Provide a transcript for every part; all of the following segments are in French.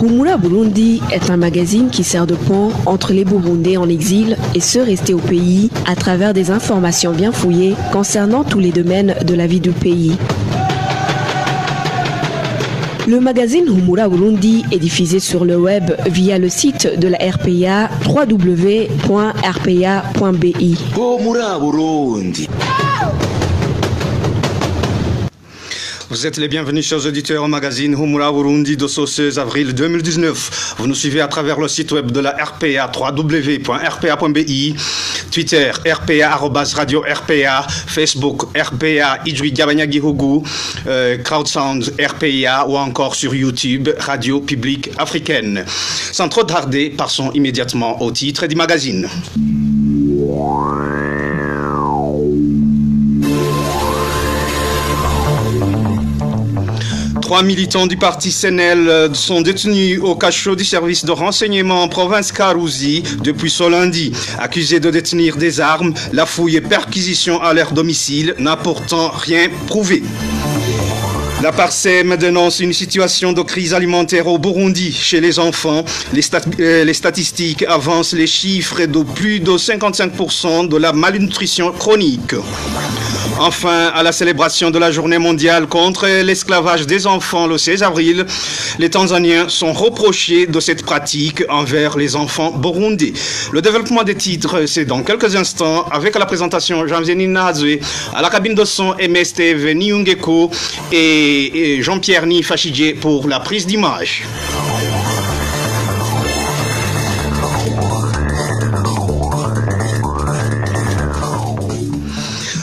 Humura Burundi est un magazine qui sert de pont entre les Burundais en exil et ceux restés au pays à travers des informations bien fouillées concernant tous les domaines de la vie du pays. Le magazine Humura Burundi est diffusé sur le web via le site de la RPA www.rpa.bi. Humura Burundi. Vous êtes les bienvenus, chers auditeurs, au magazine Humura Burundi de ce 16 avril 2019. Vous nous suivez à travers le site web de la RPA, www.rpa.bi, Twitter, RPA, @radio RPA, Facebook, RPA, Idjwi Gabanya-Gihugu, Crowdsound, RPA, ou encore sur YouTube, Radio Publique Africaine. Sans trop tarder, passons immédiatement au titre du magazine. Trois militants du parti CNL sont détenus au cachot du service de renseignement en province Karouzi depuis ce lundi. Accusés de détenir des armes, la fouille et perquisition à leur domicile n'a pourtant rien prouvé. La Parsem dénonce une situation de crise alimentaire au Burundi chez les enfants. Les statistiques avancent les chiffres de plus de 55% de la malnutrition chronique. Enfin, à la célébration de la journée mondiale contre l'esclavage des enfants le 16 avril, les Tanzaniens sont reprochés de cette pratique envers les enfants burundais. Le développement des titres, c'est dans quelques instants avec la présentation Jean-Zéni Nazwe, à la cabine de son MSTV Niungeko et Jean-Pierre Nifachidje pour la prise d'image.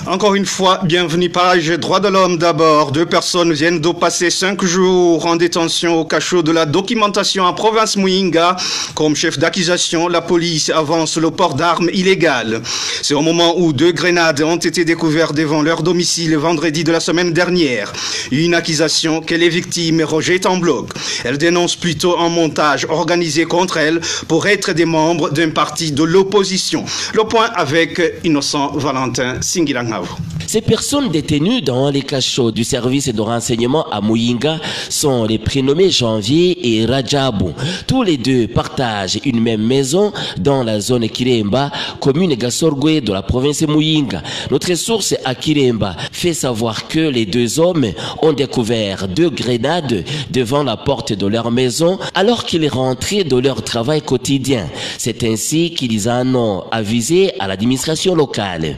Encore une fois, bienvenue, page droit de l'homme d'abord. 2 personnes viennent de passer 5 jours en détention au cachot de la documentation en province Muyinga. Comme chef d'accusation, la police avance le port d'armes illégal. C'est au moment où 2 grenades ont été découvertes devant leur domicile vendredi de la semaine dernière. Une accusation que les victimes rejettent en bloc. Elles dénoncent plutôt un montage organisé contre elles pour être des membres d'un parti de l'opposition. Le point avec Innocent Valentin Singiranga. Ces personnes détenues dans les cachots du service de renseignement à Muyinga sont les prénommés Janvier et Rajabou. Tous les deux partagent une même maison dans la zone Kiremba, commune Gasorgwe de la province Muyinga. Notre source à Kiremba fait savoir que les 2 hommes ont découvert 2 grenades devant la porte de leur maison alors qu'ils rentraient de leur travail quotidien. C'est ainsi qu'ils en ont avisé à l'administration locale.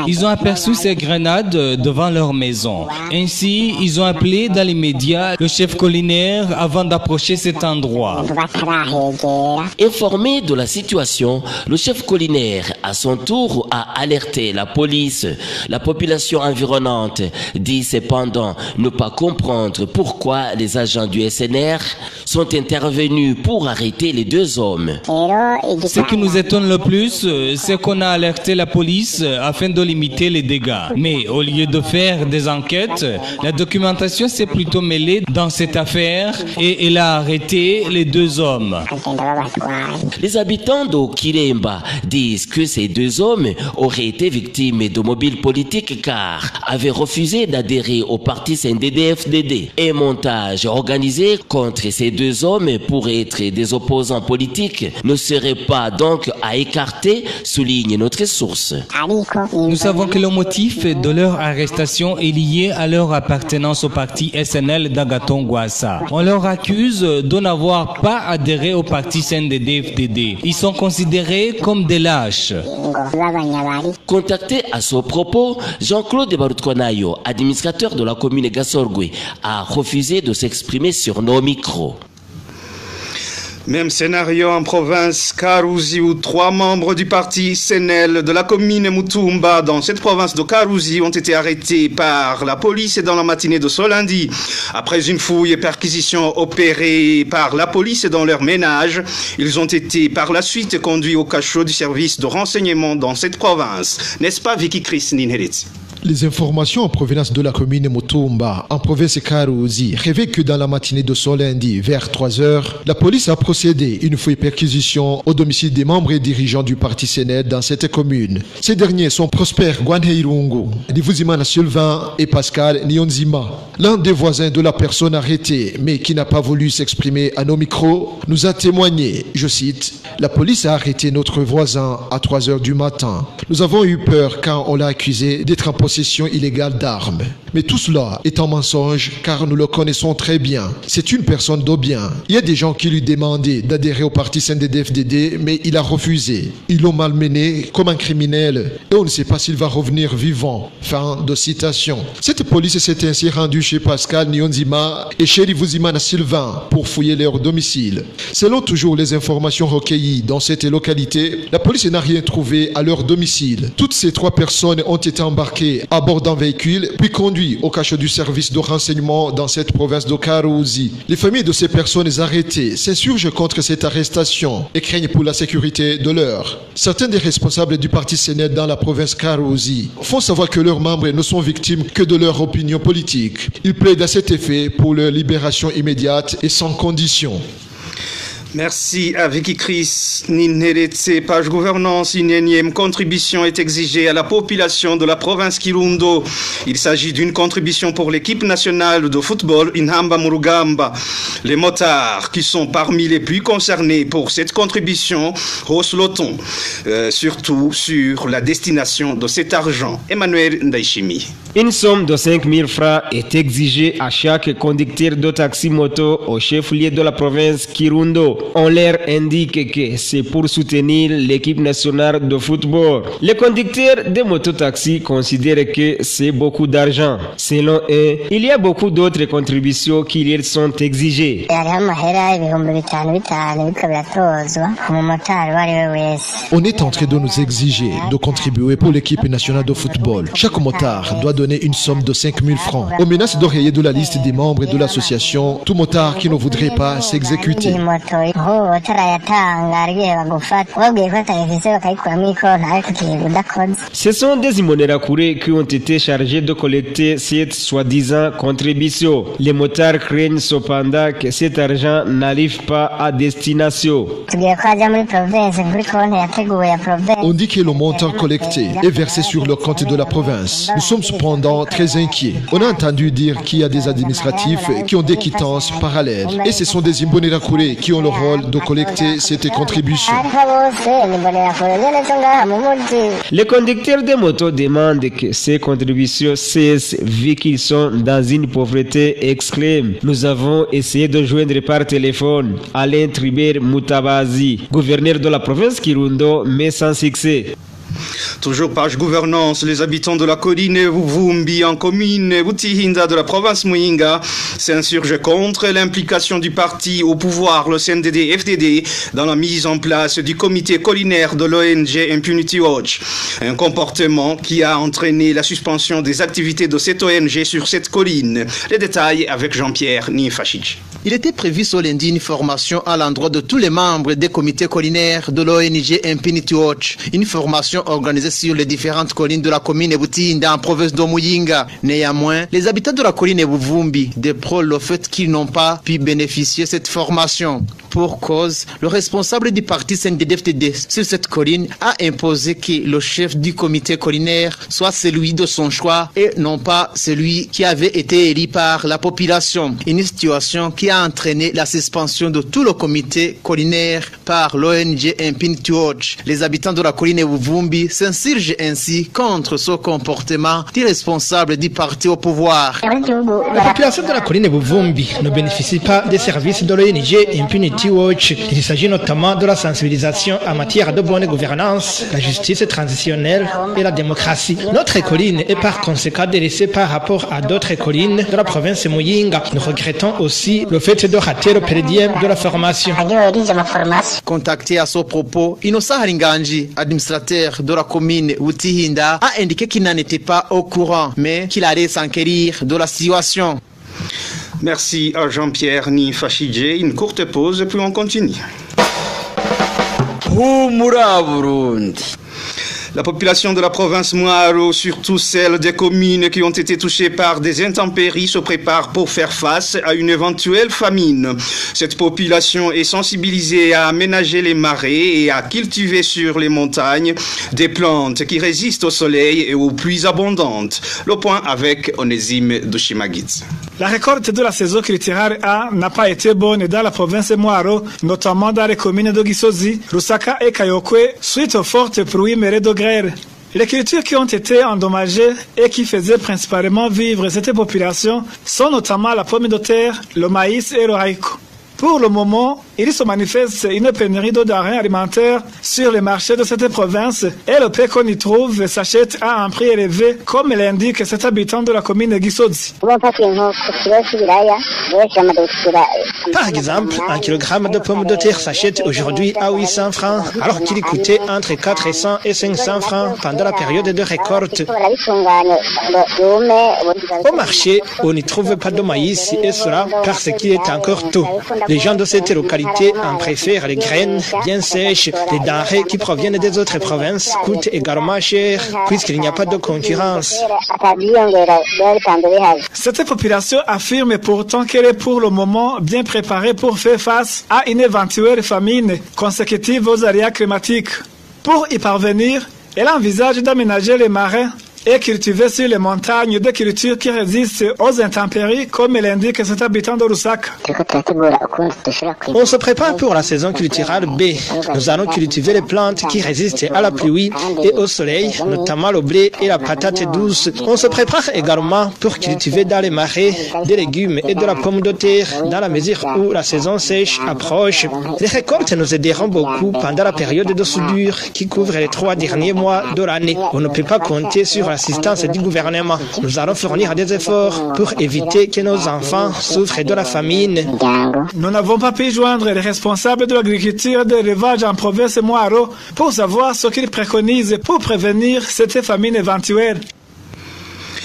Ils ont aperçu ces grenades devant leur maison. Ainsi, ils ont appelé dans les médias le chef collinaire avant d'approcher cet endroit. Informé de la situation, le chef collinaire, à son tour, a alerté la police. La population environnante dit cependant ne pas comprendre pourquoi les agents du SNR sont intervenus pour arrêter les 2 hommes. Ce qui nous étonne le plus, c'est qu'on a alerté la police afin de limiter les dégâts. Mais au lieu de faire des enquêtes, la documentation s'est plutôt mêlée dans cette affaire et elle a arrêté les 2 hommes. Les habitants de Kiremba disent que ces 2 hommes auraient été victimes de mobiles politiques car avaient refusé d'adhérer au parti CNDD-FDD. Un montage organisé contre ces 2 hommes pour être des opposants politiques ne serait pas donc à écarter, souligne notre source. Nous savons que le motif de leur arrestation est lié à leur appartenance au parti SNL d'Agathon Rwasa. On leur accuse de n'avoir pas adhéré au parti CNDD-FDD. Ils sont considérés comme des lâches. Contacté à ce propos, Jean-Claude Barutkwanayo, administrateur de la commune Gasorgwe, a refusé de s'exprimer sur nos micros. Même scénario en province Karouzi où 3 membres du parti CNL de la commune Mutumba dans cette province de Karouzi ont été arrêtés par la police dans la matinée de ce lundi. Après une fouille et perquisition opérée par la police dans leur ménage, ils ont été par la suite conduits au cachot du service de renseignement dans cette province. N'est-ce pas Vicky Chris Ninherit? Les informations en provenance de la commune Mutumba, en province Karouzi, révèlent que dans la matinée de ce lundi, vers 3 heures, la police a procédé une fouille perquisition au domicile des membres et dirigeants du parti CNL dans cette commune. Ces derniers sont Prosper Gwanheirungu, Nivuzimana Sylvain et Pascal Nyonzima. L'un des voisins de la personne arrêtée, mais qui n'a pas voulu s'exprimer à nos micros, nous a témoigné, je cite, « La police a arrêté notre voisin à 3 heures du matin. Nous avons eu peur quand on l'a accusé d'être en possession illégale d'armes. Mais tout cela est un mensonge car nous le connaissons très bien. C'est une personne de bien. Il y a des gens qui lui demandaient d'adhérer au parti CNDD-FDD, mais il a refusé. Ils l'ont malmené comme un criminel et on ne sait pas s'il va revenir vivant. » Fin de citation. Cette police s'est ainsi rendue chez Pascal Nyonzima et chez Rivuzimana Sylvain pour fouiller leur domicile. Selon toujours les informations recueillies dans cette localité, la police n'a rien trouvé à leur domicile. Toutes ces 3 personnes ont été embarquées à bord d'un véhicule puis conduites au cachot du service de renseignement dans cette province de Karouzi. Les familles de ces personnes arrêtées s'insurgent contre cette arrestation et craignent pour la sécurité de leurs. Certains des responsables du parti CNL dans la province Karouzi font savoir que leurs membres ne sont victimes que de leur opinion politique. Ils plaident à cet effet pour leur libération immédiate et sans condition. Merci à Vicky Chris. Ninheretse, page gouvernance, une énième contribution est exigée à la population de la province Kirundo. Il s'agit d'une contribution pour l'équipe nationale de football Inhamba Murugamba. Les motards qui sont parmi les plus concernés pour cette contribution haussent le ton, surtout sur la destination de cet argent. Emmanuel Ndaishimi. Une somme de 5 000 francs est exigée à chaque conducteur de taxi-moto au chef-lieu de la province Kirundo. On leur indique que c'est pour soutenir l'équipe nationale de football. Les conducteurs de mototaxi considèrent que c'est beaucoup d'argent. Selon eux, il y a beaucoup d'autres contributions qui leur sont exigées. On est en train de nous exiger de contribuer pour l'équipe nationale de football. Chaque motard doit donner une somme de 5 000 francs. On menace de rayer de la liste des membres de l'association tout motard qui ne voudrait pas s'exécuter. Ce sont des Imbonerakure qui ont été chargés de collecter cette soi-disant contribution. Les motards craignent cependant que cet argent n'arrive pas à destination. On dit que le montant collecté est versé sur le compte de la province. Nous sommes cependant très inquiets. On a entendu dire qu'il y a des administratifs qui ont des quittances parallèles. Et ce sont des Imbonerakure qui ont le rôle de collecter cette contribution. Les conducteurs de motos demandent que ces contributions cessent vu qu'ils sont dans une pauvreté extrême. Nous avons essayé de joindre par téléphone Alain Tribert Moutabazi, gouverneur de la province Kirundo, mais sans succès. Toujours page gouvernance, les habitants de la colline Vuvumbi en commune Butihinda de la province Muyinga s'insurgent contre l'implication du parti au pouvoir, le CNDD-FDD, dans la mise en place du comité collinaire de l'ONG Impunity Watch. Un comportement qui a entraîné la suspension des activités de cette ONG sur cette colline. Les détails avec Jean-Pierre Nifachic. Il était prévu ce lundi une formation à l'endroit de tous les membres des comités collinaires de l'ONG Impunity Watch. Une formation organisée sur les différentes collines de la commune Butihinda en province de Muyinga. Néanmoins, les habitants de la colline Buvumbi déplorent le fait qu'ils n'ont pas pu bénéficier de cette formation. Pour cause, le responsable du parti CNDD-FDD sur cette colline a imposé que le chef du comité collinaire soit celui de son choix et non pas celui qui avait été élu par la population. Une situation qui a entraîné la suspension de tout le comité collinaire par l'ONG Impunity Watch. Les habitants de la colline Buvumbi s'insurgent ainsi contre ce comportement du responsable du parti au pouvoir. La population de la colline Buvumbi ne bénéficie pas des services de l'ONG Impunity Watch. Il s'agit notamment de la sensibilisation en matière de bonne gouvernance, la justice transitionnelle et la démocratie. Notre colline est par conséquent délaissée par rapport à d'autres collines de la province Muyinga. Nous regrettons aussi le fait de rater le péridium de la formation. Contacté à ce propos, Innocent Haringanji, administrateur de la commune Butihinda, a indiqué qu'il n'en était pas au courant, mais qu'il allait s'enquérir de la situation. Merci à Jean-Pierre Nifashidje. Une courte pause, puis on continue. La population de la province Mwaro, surtout celle des communes qui ont été touchées par des intempéries, se prépare pour faire face à une éventuelle famine. Cette population est sensibilisée à aménager les marais et à cultiver sur les montagnes des plantes qui résistent au soleil et aux pluies abondantes. Le point avec Onésime Dushimagidze. La récolte de la saison culturale A n'a pas été bonne dans la province de Mwaro, notamment dans les communes de Gisozi, Rusaka et Kayokwe, suite aux fortes pluies mêlées de grêle. Les cultures qui ont été endommagées et qui faisaient principalement vivre cette population sont notamment la pomme de terre, le maïs et le haricot. Pour le moment, il se manifeste une pénurie de denrées alimentaires sur les marchés de cette province et le pain qu'on y trouve s'achète à un prix élevé, comme l'indique cet habitant de la commune de Gisozi. Par exemple, un kilogramme de pommes de terre s'achète aujourd'hui à 800 francs, alors qu'il coûtait entre 400 et 500 francs pendant la période de récolte. Au marché, on n'y trouve pas de maïs et cela parce qu'il est encore tôt. Les gens de cette localité en préfèrent les graines bien sèches. Les denrées qui proviennent des autres provinces coûtent également cher puisqu'il n'y a pas de concurrence. Cette population affirme pourtant qu'elle est pour le moment bien préparée pour faire face à une éventuelle famine consécutive aux aléas climatiques. Pour y parvenir, elle envisage d'aménager les marais et cultiver sur les montagnes des cultures qui résistent aux intempéries, comme l'indique cet habitant de Rusaka. On se prépare pour la saison culturelle B. Nous allons cultiver les plantes qui résistent à la pluie et au soleil, notamment le blé et la patate douce. On se prépare également pour cultiver dans les marais des légumes et de la pomme de terre dans la mesure où la saison sèche approche. Les récoltes nous aideront beaucoup pendant la période de soudure qui couvre les 3 derniers mois de l'année. On ne peut pas compter sur l'assistance du gouvernement. Nous allons fournir des efforts pour éviter que nos enfants souffrent de la famine. Nous n'avons pas pu joindre les responsables de l'agriculture et de l'élevage en province Mwaro pour savoir ce qu'ils préconisent pour prévenir cette famine éventuelle.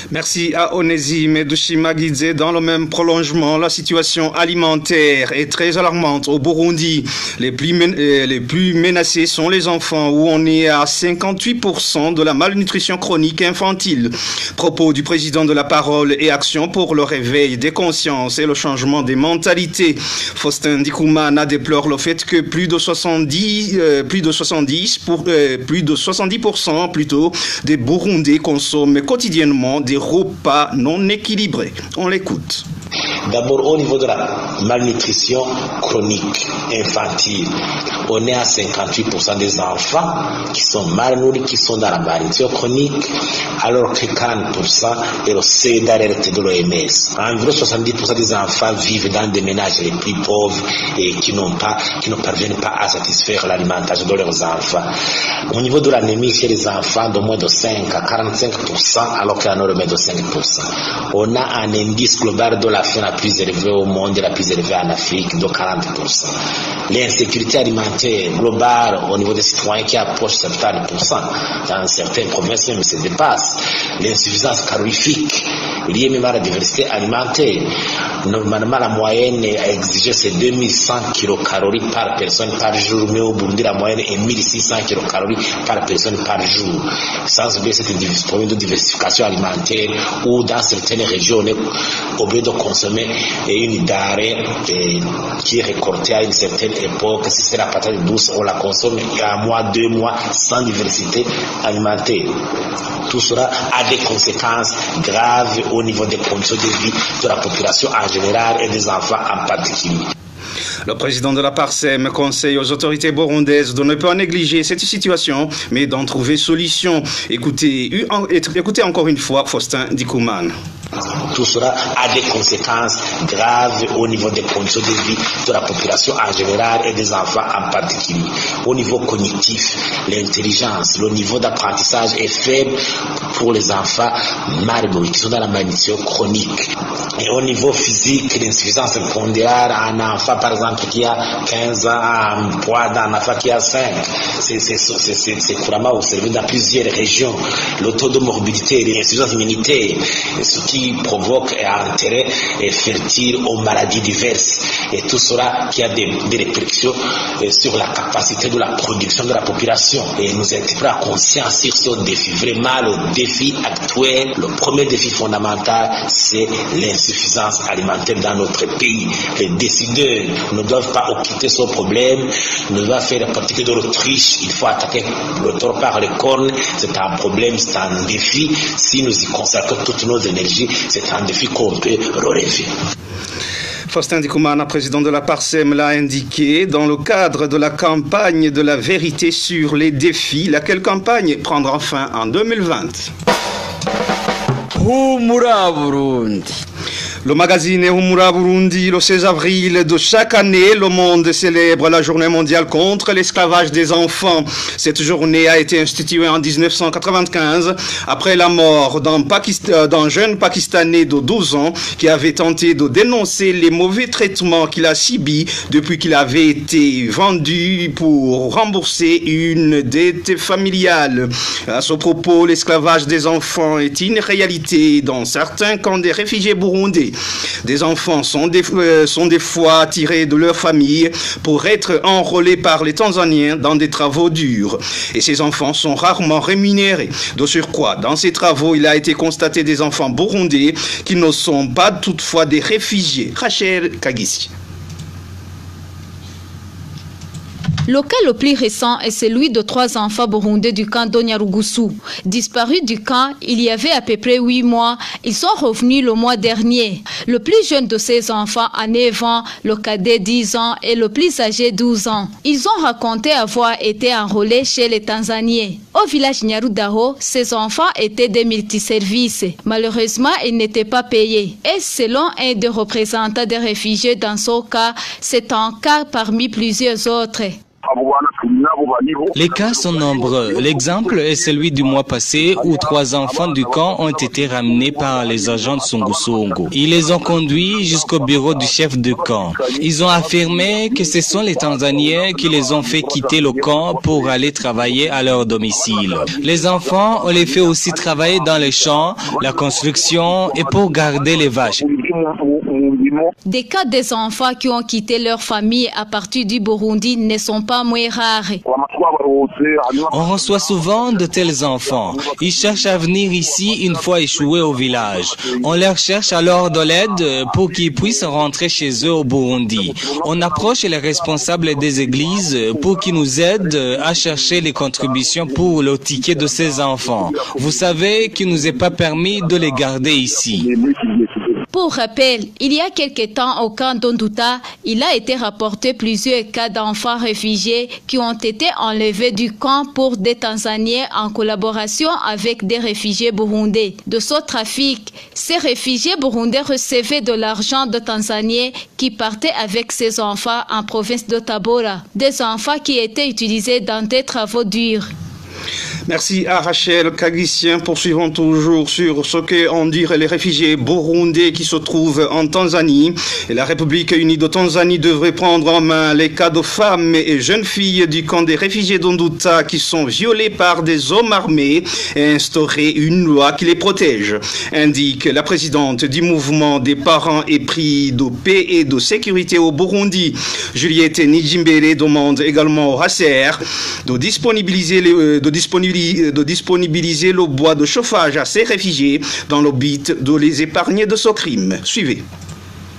Merci à Onésime Dushimagidze. Dans le même prolongement, la situation alimentaire est très alarmante au Burundi. Les plus menacés sont les enfants, où on est à 58% de la malnutrition chronique infantile. Propos du président de la Parole et Action pour le réveil des consciences et le changement des mentalités. Faustin Ndikoumana déplore le fait que plus de 70% plutôt des Burundais consomment quotidiennement des repas non équilibrés. On l'écoute. D'abord, au niveau de la malnutrition chronique infantile, on est à 58% des enfants qui sont mal nourris, qui sont dans la malnutrition chronique, alors que 40% est le seuil d'alerte de l'OMS. Environ 70% des enfants vivent dans des ménages les plus pauvres et qui ne parviennent pas à satisfaire l'alimentation de leurs enfants. Au niveau de l'anémie chez les enfants, de moins de 5 à 45%, alors qu'il y en a de 5%. On a un indice global de la faim la plus élevée au monde et la plus élevée en Afrique de 40%. L'insécurité alimentaire globale au niveau des citoyens qui approche 70%. Dans certaines provinces même se dépasse. L'insuffisance calorifique liée même à la diversité alimentaire. Normalement, la moyenne à exiger c'est 2100 kilocalories par personne par jour, mais au Burundi, la moyenne est 1600 kilocalories par personne par jour. Sans oublier cette problème de diversification alimentaire où dans certaines régions, on est obligé de consommer une denrée qui est récoltée à une certaine époque. Si c'est la patate douce, on la consomme il y a un mois, 2 mois sans diversité alimentaire. Tout cela a des conséquences graves au niveau des conditions de vie de la population en général et des enfants en particulier. Le président de la PARSEM conseille aux autorités burundaises de ne pas négliger cette situation, mais d'en trouver solution. Écoutez encore une fois Faustin Ndikoumana. Tout cela a des conséquences graves au niveau des conditions de vie de la population en général et des enfants en particulier. Au niveau cognitif, l'intelligence, le niveau d'apprentissage est faible pour les enfants mal nourris qui sont dans la malnutrition chronique. Et au niveau physique, l'insuffisance pondérale, un enfant par exemple qui a 15 ans, un poids d'un enfant qui a 5, c'est couramment observé dans plusieurs régions. Le taux de morbidité et l'insuffisance immunitaire, ce qui qui provoque et a intérêt fertile aux maladies diverses. Et tout cela qui a des répercussions sur la capacité de la production de la population. Et nous interpellons à conscience sur ce défi. Vraiment, le défi actuel, le premier défi fondamental, c'est l'insuffisance alimentaire dans notre pays. Les décideurs ne doivent pas occulter ce problème, ne doivent faire la politique de l'autruche. Il faut attaquer le taureau par les cornes. C'est un problème, c'est un défi. Si nous y consacrons toutes nos énergies, c'est un défi qu'on peut relever. Faustin Dikoumana, président de la PARSEM, l'a indiqué dans le cadre de la campagne de la vérité sur les défis, laquelle campagne prendra fin en 2020. Le magazine Humura Burundi, le 16 avril de chaque année, le monde célèbre la journée mondiale contre l'esclavage des enfants. Cette journée a été instituée en 1995 après la mort d'un jeune Pakistanais de 12 ans qui avait tenté de dénoncer les mauvais traitements qu'il a subis depuis qu'il avait été vendu pour rembourser une dette familiale. À ce propos, l'esclavage des enfants est une réalité dans certains camps des réfugiés burundais. Des enfants sont des fois tirés de leur famille pour être enrôlés par les Tanzaniens dans des travaux durs. Et ces enfants sont rarement rémunérés. De surcroît, dans ces travaux, il a été constaté des enfants burundais qui ne sont pas toutefois des réfugiés. Rachel Kagisi. Le cas le plus récent est celui de 3 enfants burundais du camp d'Onyarugusu. Disparus du camp il y avait à peu près 8 mois, ils sont revenus le mois dernier. Le plus jeune de ces enfants a 9 ans, le cadet 10 ans et le plus âgé 12 ans. Ils ont raconté avoir été enrôlés chez les Tanzaniens. Au village Nyarudaho, ces enfants étaient des multiservices. Malheureusement, ils n'étaient pas payés. Et selon un des représentants des réfugiés dans ce cas, c'est un cas parmi plusieurs autres. Les cas sont nombreux. L'exemple est celui du mois passé où 3 enfants du camp ont été ramenés par les agents de Sungusungu. Ils les ont conduits jusqu'au bureau du chef de camp. Ils ont affirmé que ce sont les Tanzaniens qui les ont fait quitter le camp pour aller travailler à leur domicile. Les enfants, on les fait aussi travailler dans les champs, la construction et pour garder les vaches. Des cas des enfants qui ont quitté leur famille à partir du Burundi ne sont pas moins rares. On reçoit souvent de tels enfants. Ils cherchent à venir ici une fois échoués au village. On leur cherche alors de l'aide pour qu'ils puissent rentrer chez eux au Burundi. On approche les responsables des églises pour qu'ils nous aident à chercher les contributions pour le ticket de ces enfants. Vous savez qu'il ne nous est pas permis de les garder ici. Pour rappel, il y a quelque temps au camp d'Onduta, il a été rapporté plusieurs cas d'enfants réfugiés qui ont été enlevés du camp pour des Tanzaniens en collaboration avec des réfugiés burundais. De ce trafic, ces réfugiés burundais recevaient de l'argent de Tanzaniens qui partaient avec ces enfants en province de Tabora, des enfants qui étaient utilisés dans des travaux durs. Merci à Rachel Kagissien. Poursuivons toujours sur ce qu'en diraient les réfugiés burundais qui se trouvent en Tanzanie. Et la République unie de Tanzanie devrait prendre en main les cas de femmes et jeunes filles du camp des réfugiés d'Onduta qui sont violées par des hommes armés et instaurer une loi qui les protège, indique la présidente du mouvement des parents épris de paix et de sécurité au Burundi. Juliette Nijimbere demande également au HCR de disponibiliser le bois de chauffage à ces réfugiés dans le but de les épargner de ce crime. Suivez.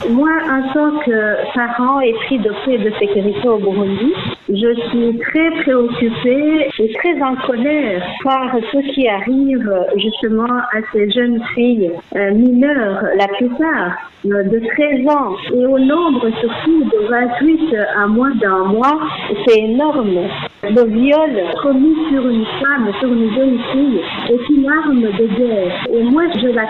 Moi, en tant que parent épris de paix et de sécurité au Burundi, je suis très préoccupée et très en colère par ce qui arrive justement à ces jeunes filles mineures, la plupart de 13 ans, et au nombre surtout de 28 à moins d'un mois. C'est énorme. Le viol commis sur une femme, sur une jeune fille, est une arme de guerre. Et moi, je l'appelle